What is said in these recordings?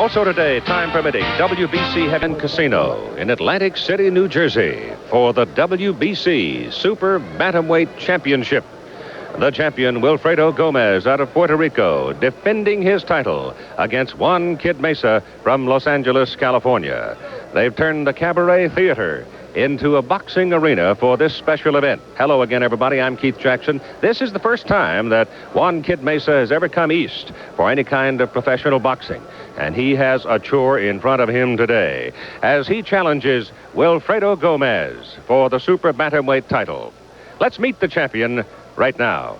Also today, time permitting, WBC Heaven Casino in Atlantic City, New Jersey for the WBC Super Bantamweight Championship. The champion, Wilfredo Gomez, out of Puerto Rico, defending his title against Juan Meza from Los Angeles, California. They've turned the Cabaret Theater into a boxing arena for this special event. Hello again, everybody. I'm Keith Jackson. This is the first time that Juan Meza has ever come east for any kind of professional boxing. And he has a chore in front of him today as he challenges Wilfredo Gomez for the Super Bantamweight title. Let's meet the champion right now.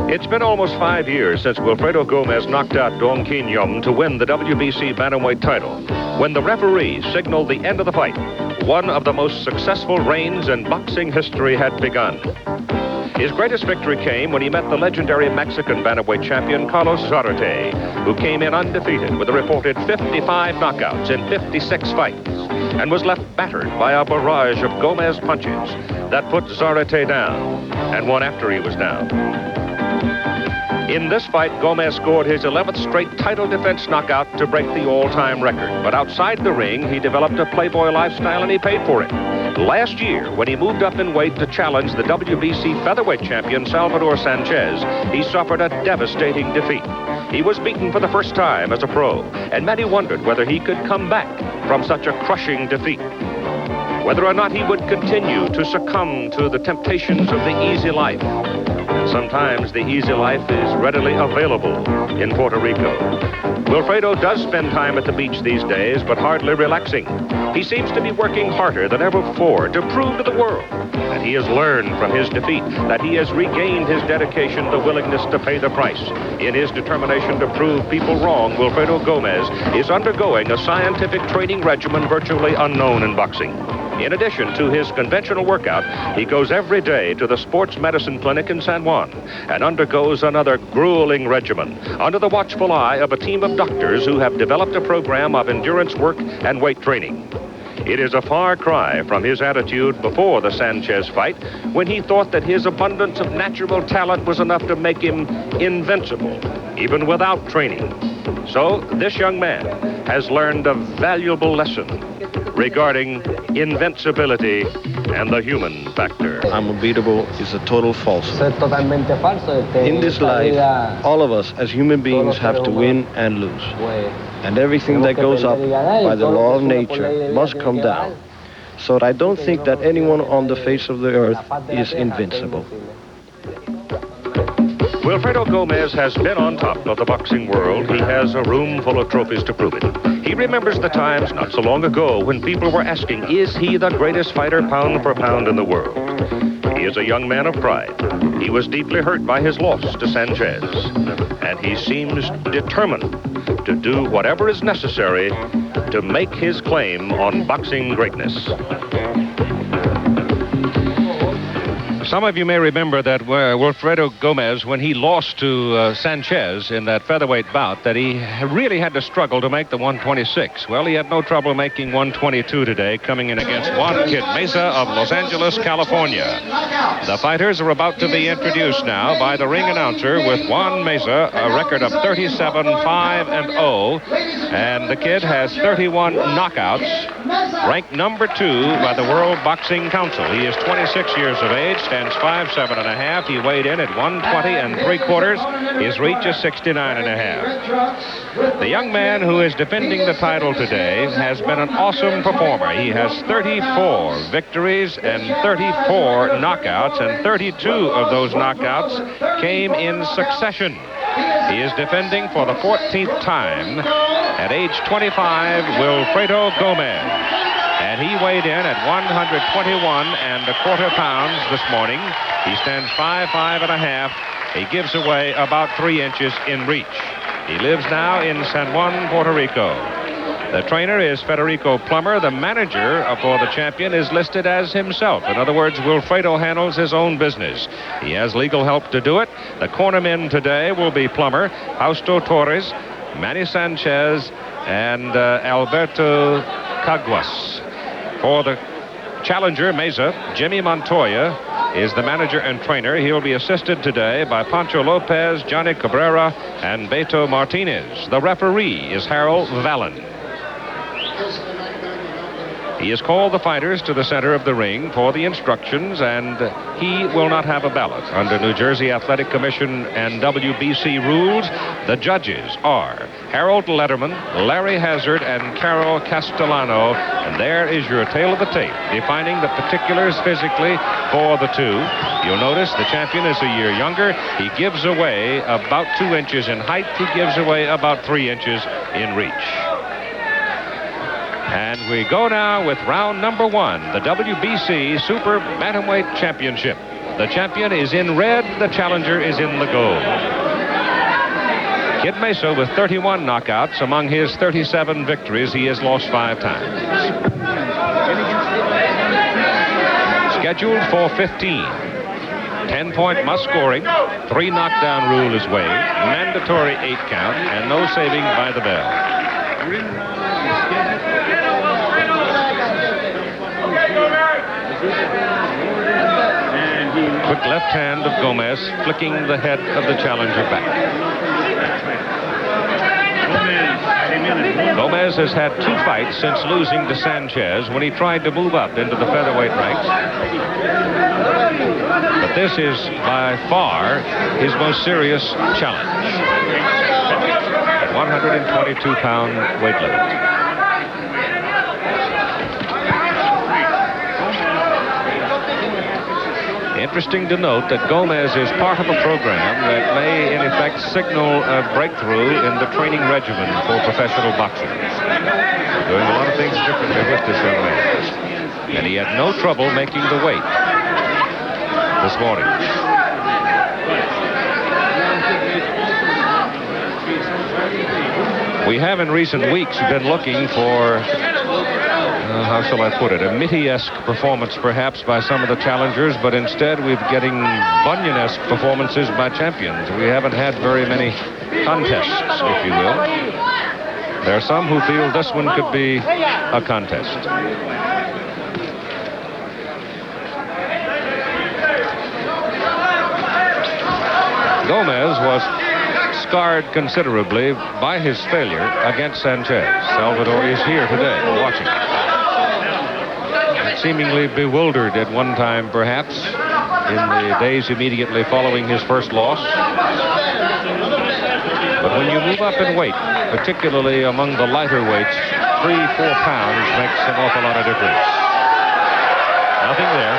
It's been almost 5 years since Wilfredo Gomez knocked out Dong Kin Yum to win the WBC Bantamweight title. When the referee signaled the end of the fight, one of the most successful reigns in boxing history had begun. His greatest victory came when he met the legendary Mexican bantamweight champion Carlos Zarate, who came in undefeated with a reported 55 knockouts in 56 fights, and was left battered by a barrage of Gomez punches that put Zarate down, and one after he was down. In this fight, Gomez scored his 11th straight title defense knockout to break the all-time record. But outside the ring, he developed a playboy lifestyle, and he paid for it. Last year, when he moved up in weight to challenge the WBC featherweight champion Salvador Sanchez, he suffered a devastating defeat. He was beaten for the first time as a pro, and many wondered whether he could come back from such a crushing defeat. Whether or not he would continue to succumb to the temptations of the easy life. Sometimes the easy life is readily available in Puerto Rico. Wilfredo does spend time at the beach these days, but hardly relaxing. He seems to be working harder than ever before to prove to the world that he has learned from his defeat, that he has regained his dedication, the willingness to pay the price. In his determination to prove people wrong, Wilfredo Gomez is undergoing a scientific training regimen virtually unknown in boxing. In addition to his conventional workout, he goes every day to the sports medicine clinic in San Juan and undergoes another grueling regimen under the watchful eye of a team of doctors who have developed a program of endurance work and weight training. It is a far cry from his attitude before the Sanchez fight, when he thought that his abundance of natural talent was enough to make him invincible, even without training. So this young man has learned a valuable lesson regarding invincibility and the human factor. I'm unbeatable is a total falsehood. In this life, all of us as human beings have to win and lose. And everything that goes up by the law of nature must come down. So I don't think that anyone on the face of the earth is invincible. Wilfredo Gomez has been on top of the boxing world. He has a room full of trophies to prove it. He remembers the times not so long ago when people were asking, is he the greatest fighter pound for pound in the world? He is a young man of pride. He was deeply hurt by his loss to Sanchez, and he seems determined to do whatever is necessary to make his claim on boxing greatness. Some of you may remember that Wilfredo Gomez, when he lost to Sanchez in that featherweight bout, that he really had to struggle to make the 126. Well, he had no trouble making 122 today, coming in against Juan Meza of Los Angeles, California. The fighters are about to be introduced now by the ring announcer, with Juan Meza, a record of 37-5-0, and the kid has 31 knockouts, ranked number 2 by the World Boxing Council. He is 26 years of age, stands 5'7.5". He weighed in at 120 3/4. His reach is 69.5. The young man who is defending the title today has been an awesome performer. He has 34 victories and 34 knockouts, and 32 of those knockouts came in succession. He is defending for the 14th time at age 25, Wilfredo Gomez. And he weighed in at 121 1/4 pounds this morning. He stands 5'5.5". He gives away about 3 inches in reach. He lives now in San Juan, Puerto Rico. The trainer is Federico Plummer. The manager for the champion is listed as himself. In other words, Wilfredo handles his own business. He has legal help to do it. The cornermen today will be Plummer, Fausto Torres, Manny Sanchez, and Alberto Caguas. For the challenger, Meza, Jimmy Montoya, is the manager and trainer. He'll be assisted today by Pancho Lopez, Johnny Cabrera, and Beto Martinez. The referee is Harold Vallon. He has called the fighters to the center of the ring for the instructions, and he will not have a ballot. Under New Jersey Athletic Commission and WBC rules, the judges are Harold Letterman, Larry Hazard, and Carol Castellano. And there is your tale of the tape, defining the particulars physically for the two. You'll notice the champion is a year younger. He gives away about 2 inches in height. He gives away about 3 inches in reach. And we go now with round number 1, the WBC Super Bantamweight Championship. The champion is in red, the challenger is in the gold. Kid Meza with 31 knockouts. Among his 37 victories, he has lost 5 times. Scheduled for 15. 10-point must scoring. 3 knockdown rule is waived. Mandatory 8 count, and no saving by the bell. Quick left hand of Gomez, flicking the head of the challenger back. Gomez has had 2 fights since losing to Sanchez when he tried to move up into the featherweight ranks. But this is by far his most serious challenge. 122-pound weight limit. Interesting to note that Gomez is part of a program that may, in effect, signal a breakthrough in the training regimen for professional boxers. Doing a lot of things differently with this young man. And he had no trouble making the weight this morning. We have in recent weeks been looking for, how shall I put it, a Mitty-esque performance perhaps by some of the challengers, but instead we're getting Bunyan-esque performances by champions. We haven't had very many contests, if you will. There are some who feel this one could be a contest. Gomez was scarred considerably by his failure against Sanchez. Salvador is here today watching. Seemingly bewildered at one time, perhaps, in the days immediately following his first loss. But when you move up in weight, particularly among the lighter weights, 3-4 pounds makes an awful lot of difference. Nothing there.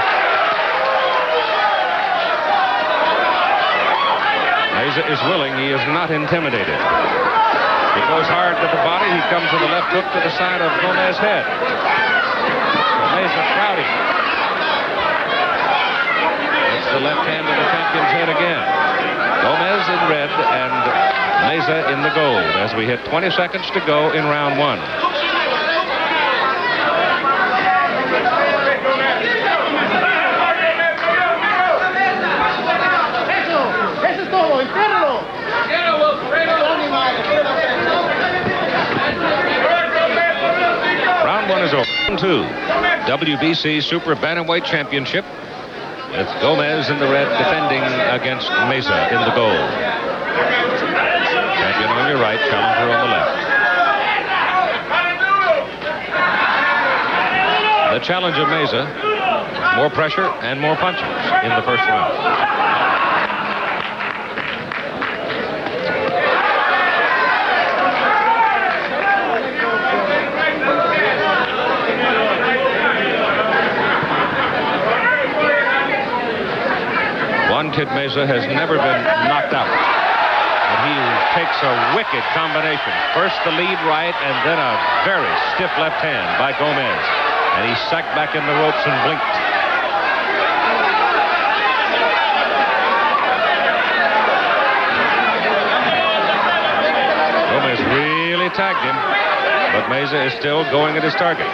Meza is willing. He is not intimidated. He goes hard with the body. He comes with a left hook to the side of Gomez's head. Meza crowding. It's the left hand of the champion's head again. Gomez in red and Meza in the gold as we hit 20 seconds to go in round 1. Round 1 is over. Round 2, WBC Super Bantamweight Championship, with Gomez in the red defending against Meza in the gold. Champion on your right, challenger on the left. The challenge of Meza, more pressure and more punches in the first round. Kid Meza has never been knocked out. And he takes a wicked combination. First the lead right, and then a very stiff left hand by Gomez. And he sacked back in the ropes and blinked. Gomez really tagged him, but Meza is still going at his target.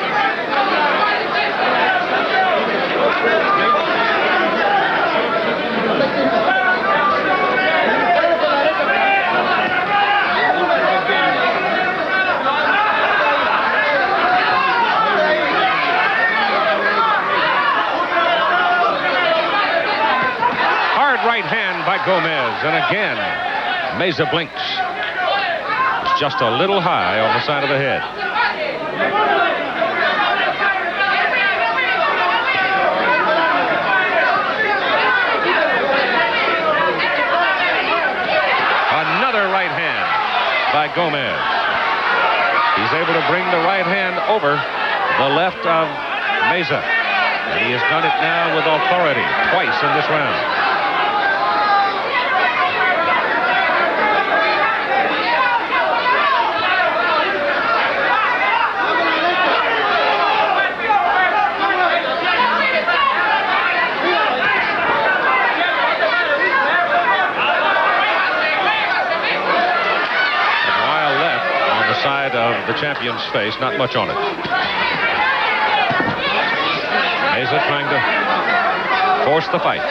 Gomez, and again, Meza blinks. It's just a little high on the side of the head. Another right hand by Gomez. He's able to bring the right hand over the left of Meza. And he has done it now with authority twice in this round. Side of the champion's face, not much on it. Meza trying to force the fight.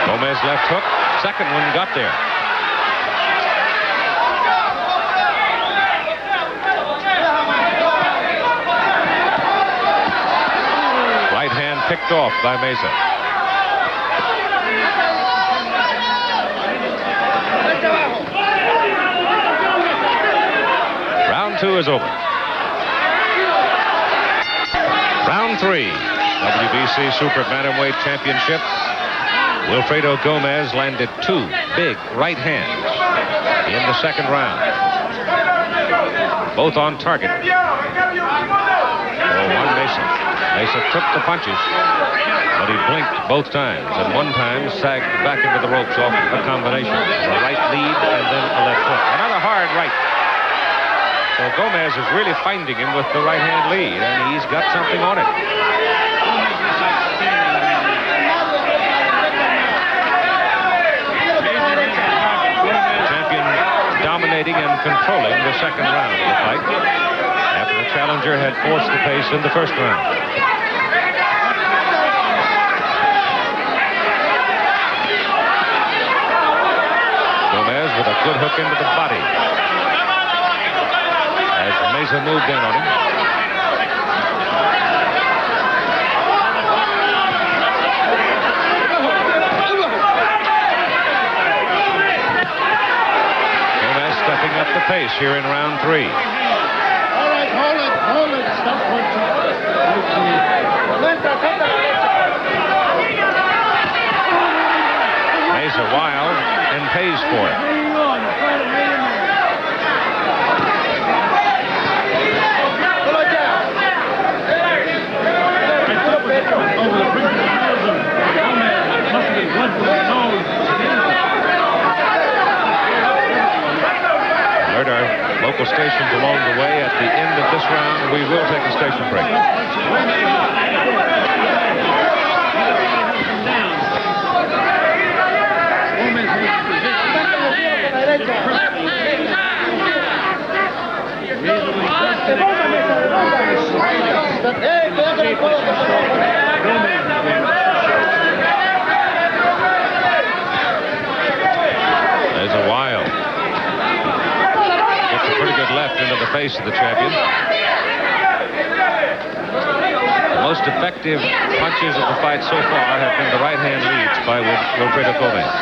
Gomez left hook, second one got there. Picked off by Meza. Round 2 is over. Round 3, WBC Super Bantamweight Championship. Wilfredo Gomez landed 2 big right hands in the second round. Both on target for Juan Meza. Meza took the punches, but he blinked both times, and one time sagged back into the ropes off a combination. A right lead and then a left hook. Another hard right. So Gomez is really finding him with the right hand lead, and he's got something on it. Champion dominating and controlling the second round of the fight, after the challenger had forced the pace in the first round. Gomez with a good hook into the body as Meza moved in on him. Gomez stepping up the pace here in round 3. Hold it, stop punching. Meza wild and pays for it. Alert our local stations along the way. At the end of this round, we will take a station break. There's a wild. Gets a pretty good left into the face of the champion. The most effective punches of the fight so far have been the right hand leads by Wilfredo Gomez.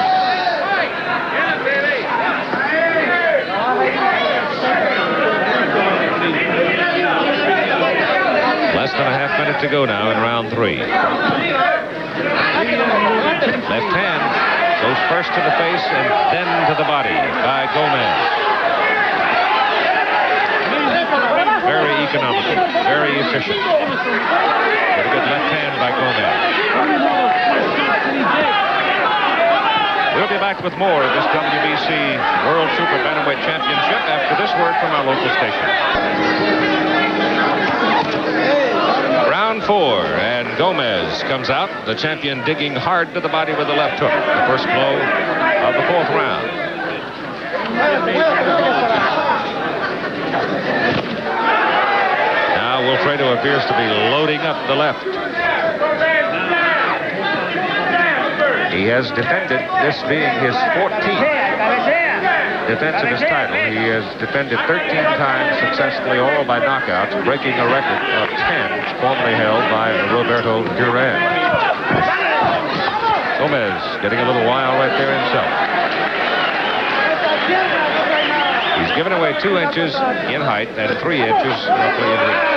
Less than a half minute to go now in round 3. Left hand goes first to the face and then to the body by Gomez. Very economical, very efficient. Very good left hand by Gomez. We'll be back with more of this WBC World Super Bantamweight Championship after this word from our local station. Round 4, and Gomez comes out, the champion digging hard to the body with the left hook. The first blow of the 4th round. Now Wilfredo appears to be loading up the left. He has defended this being his 14th defense of his title. He has defended 13 times successfully, all by knockouts, breaking a record of 10 formerly held by Roberto Duran. Gomez getting a little wild right there himself. He's given away 2 inches in height and 3 inches roughly in reach.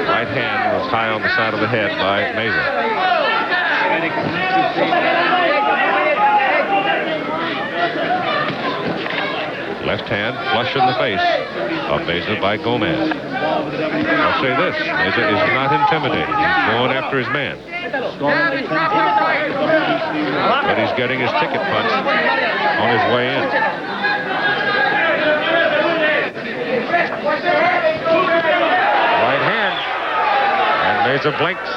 Right hand was high on the side of the head by Meza. Left hand flush in the face of Meza by Gomez. I'll say this, Meza is not intimidated. He's going after his man. But he's getting his ticket punch on his way in. Right hand. And Meza blinks.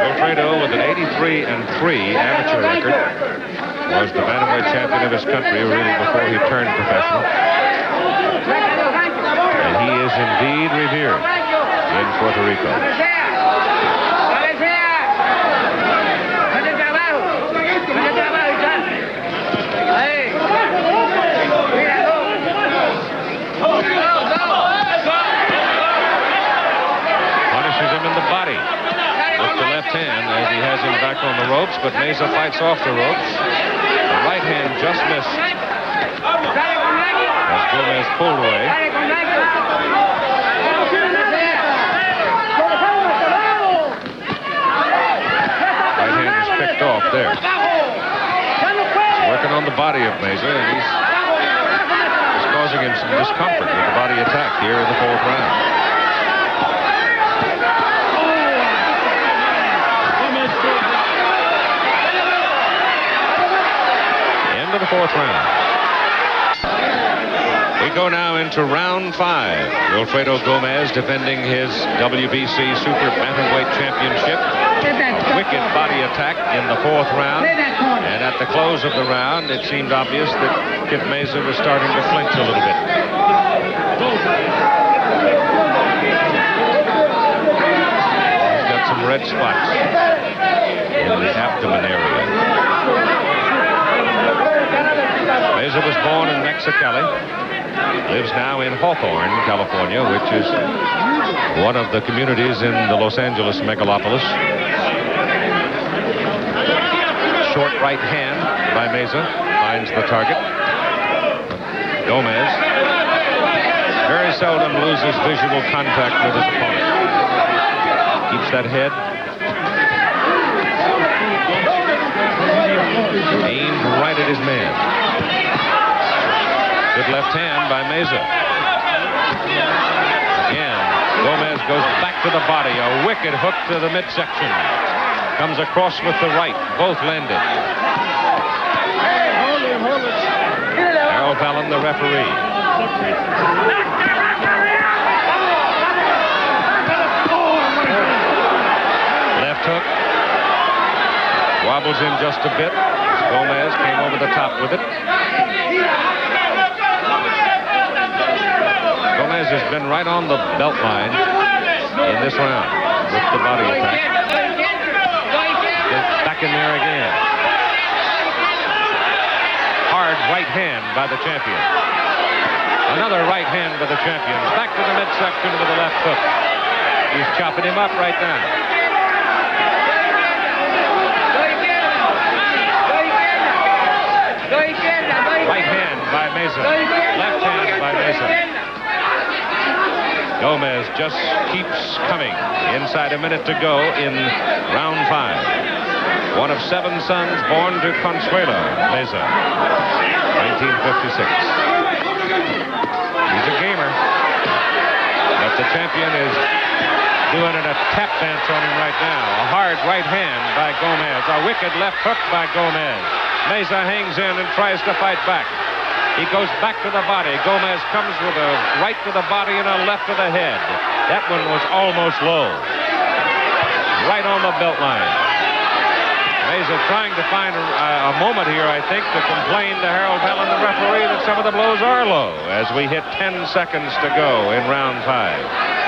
Wilfredo, with an 83-3 amateur record, was the bantamweight champion of his country really before he turned professional. And he is indeed revered in Puerto Rico. Punishes him in the body with the left hand as he has him back on the ropes, but Meza fights off the ropes. The right hand just missed as Gomez pulled away. Right hand is picked off there. He's working on the body of Meza, and he's causing him some discomfort with the body attack here in the 4th round. Of the 4th round. We go now into round 5. Wilfredo Gomez defending his WBC Super Bantamweight Championship. A wicked body attack in the 4th round. And at the close of the round, it seemed obvious that Kip Meza was starting to flinch a little bit. He's got some red spots in the abdomen area. Meza was born in Mexicali, lives now in Hawthorne, California, which is one of the communities in the Los Angeles megalopolis. Short right hand by Meza finds the target. Gomez very seldom loses visual contact with his opponent. Keeps that head aimed right at his man. Good left hand by Meza. Again, Gomez goes back to the body. A wicked hook to the midsection. Comes across with the right. Both landed. Harold Fallon, the referee. Left hook. Wobbles in just a bit. Gomez came over the top with it. Gomez has been right on the belt line in this round with the body attack. Gets back in there again. Hard right hand by the champion. Another right hand by the champion. Back to the midsection with the left hook. He's chopping him up right now. Right hand by Meza. Left hand by Meza. Gomez just keeps coming. Inside a minute to go in round 5. One of 7 sons born to Consuelo Meza, 1956. He's a gamer, but the champion is doing a tap dance on him right now. A hard right hand by Gomez. A wicked left hook by Gomez. Meza hangs in and tries to fight back. He goes back to the body. Gomez comes with a right to the body and a left to the head. That one was almost low. Right on the belt line. Meza trying to find a moment here, I think, to complain to Harold Helen, the referee, that some of the blows are low as we hit 10 seconds to go in round 5.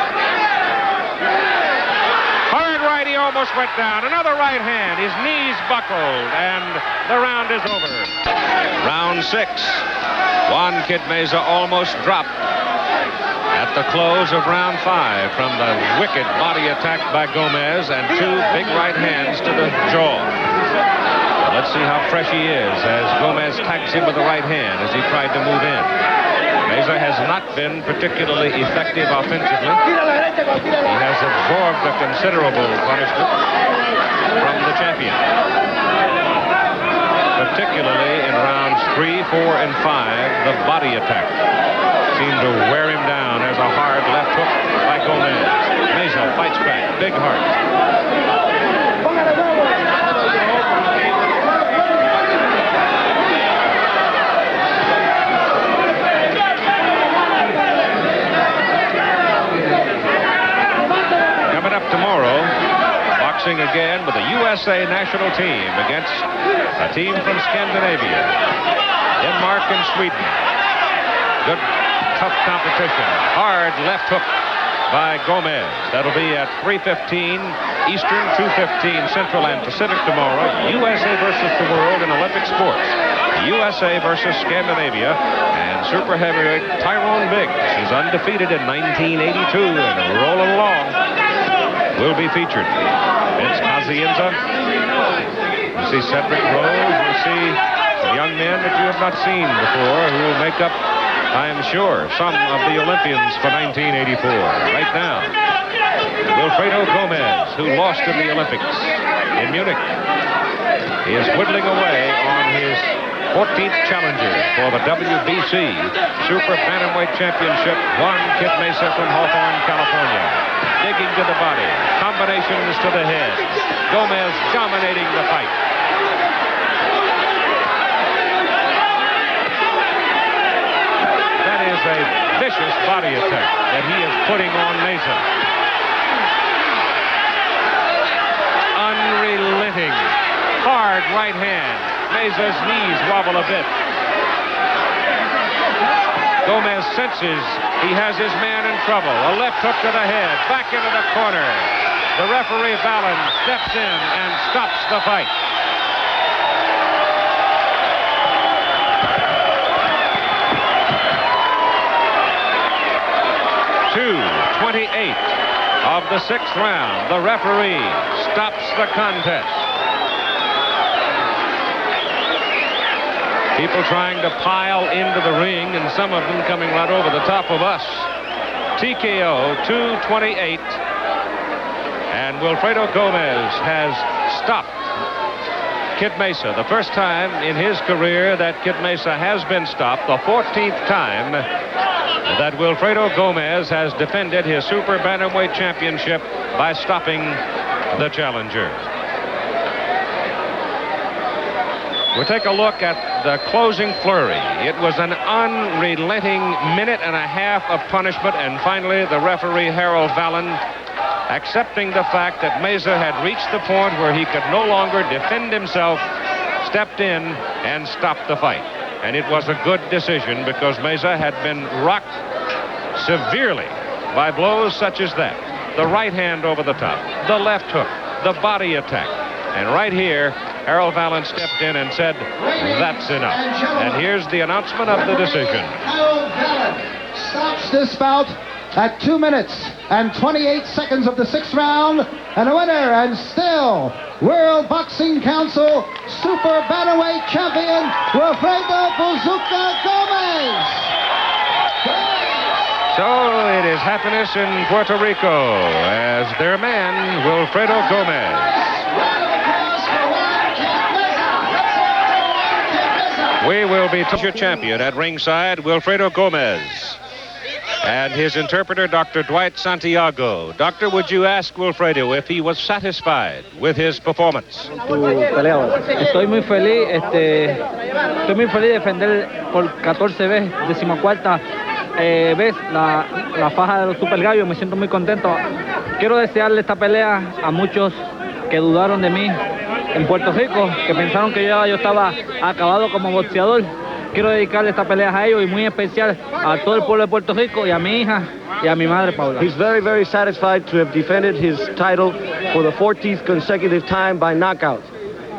He almost went down. Another right hand. His knees buckled, and the round is over. Round 6. Juan Kid Meza almost dropped at the close of round 5 from the wicked body attack by Gomez and 2 big right hands to the jaw. Let's see how fresh he is as Gomez tags him with the right hand as he tried to move in. Meza has not been particularly effective offensively. He has absorbed a considerable punishment from the champion. Particularly in rounds 3, 4, and 5, the body attack seemed to wear him down as a hard left hook by Gomez. Meza fights back, big heart. Up tomorrow, boxing again with the USA national team against a team from Scandinavia, Denmark and Sweden. Good, tough competition. Hard left hook by Gomez. That'll be at 3:15 Eastern, 2:15 Central and Pacific tomorrow. USA versus the world in Olympic sports. USA versus Scandinavia, and super heavyweight Tyrone Biggs is undefeated in 1982 and rolling along. Will be featured. Vince Pazienza. We see Cedric Rose. We see some young men that you have not seen before who will make up, I am sure, some of the Olympians for 1984. Right now, Wilfredo Gomez, who lost in the Olympics in Munich. He is whittling away on his 14th challenger for the WBC Super Bantamweight Championship, Juan Kid Meza from Hawthorne, California. Digging to the body, combinations to the head. Gomez dominating the fight. That is a vicious body attack that he is putting on Meza. Unrelenting, hard right hand. Meza's knees wobble a bit. Gomez senses he has his man in trouble. A left hook to the head, back into the corner. The referee, Vallon, steps in and stops the fight. .2:28 of the 6th round. The referee stops the contest. People trying to pile into the ring, and some of them coming right over the top of us. TKO, 2:28. And Wilfredo Gomez has stopped Kid Meza. The first time in his career that Kid Meza has been stopped. The 14th time that Wilfredo Gomez has defended his Super Bantamweight Championship by stopping the challenger. We'll take a look at the closing flurry. It was an unrelenting minute and a half of punishment, and finally the referee, Harold Vallon, accepting the fact that Meza had reached the point where he could no longer defend himself, stepped in and stopped the fight. And it was a good decision because Meza had been rocked severely by blows such as that. The right hand over the top, the left hook, the body attack. And right here, Harold Vallon stepped in and said, that's enough. And here's the announcement of the decision. Harold Vallon stops this bout at 2 minutes and 28 seconds of the 6th round. And a winner, and still World Boxing Council Super Bantamweight Champion, Wilfredo Bazooka Gomez. So it is happiness in Puerto Rico as their man, Wilfredo Gomez. We will be your champion at ringside, Wilfredo Gomez. And his interpreter, Dr. Dwight Santiago. Doctor, would you ask Wilfredo if he was satisfied with his performance? Estoy muy feliz, de defender por 14 veces, 14ª vez la faja de los Super Gallos. Me siento muy contento. Quiero desearle esta pelea a muchos que dudaron de mí en Puerto Rico, que pensaron que yo estaba acabado como boxeador. Quiero dedicarle esta pelea a ellos y muy especial a todo el pueblo de Puerto Rico y a mi hija y a mi madre Paula. He's very, very satisfied to have defended his title for the 14th consecutive time by knockout.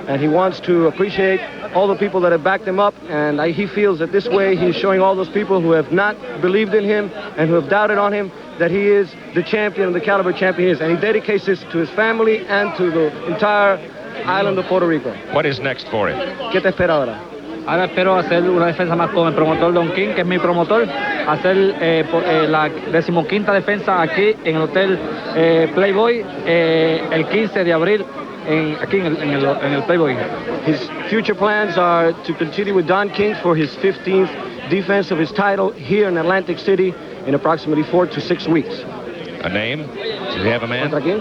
And he wants to appreciate all the people that have backed him up, and he feels that this way he's showing all those people who have not believed in him and who have doubted on him that he is the champion, the caliber champion he is. And he dedicates this to his family and to the entire island of Puerto Rico. What is next for him? ¿Qué te espera ahora? Ahora espero hacer una defensa más con el promotor Don King, que es mi promotor, hacer la 15ª defensa aquí en el Hotel Playboy el 15 de abril aquí en el Playboy. His future plans are to continue with Don King for his 15th defense of his title here in Atlantic City in approximately 4 to 6 weeks. A name? Does he have a man? ¿Contra quién?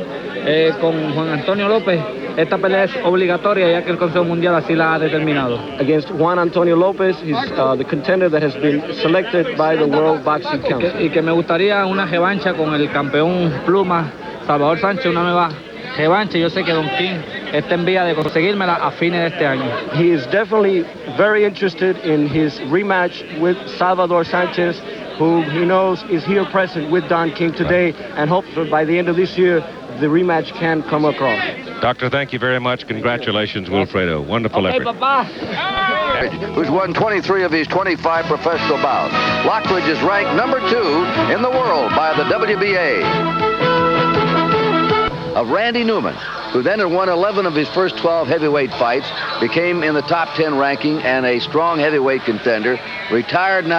Con Juan Antonio López. Esta pelea es obligatoria ya que el Consejo Mundial así la ha determinado. Against Juan Antonio López, he's the contender that has been selected by the World Boxing Council. Y que me gustaría una revancha con el campeón pluma Salvador Sánchez, una nueva revancha. Yo sé que Don King está en vía de conseguírmela a fines de este año. He is definitely very interested in his rematch with Salvador Sánchez, who he knows is here present with Don King today, and hopes that by the end of this year, the rematch can come across. Doctor, thank you very much. Congratulations, Wilfredo. Wonderful effort. Who's won 23 of his 25 professional bouts. Lockridge is ranked number 2 in the world by the WBA. Of Randy Newman, who then had won 11 of his first 12 heavyweight fights, became in the top 10 ranking and a strong heavyweight contender, retired now.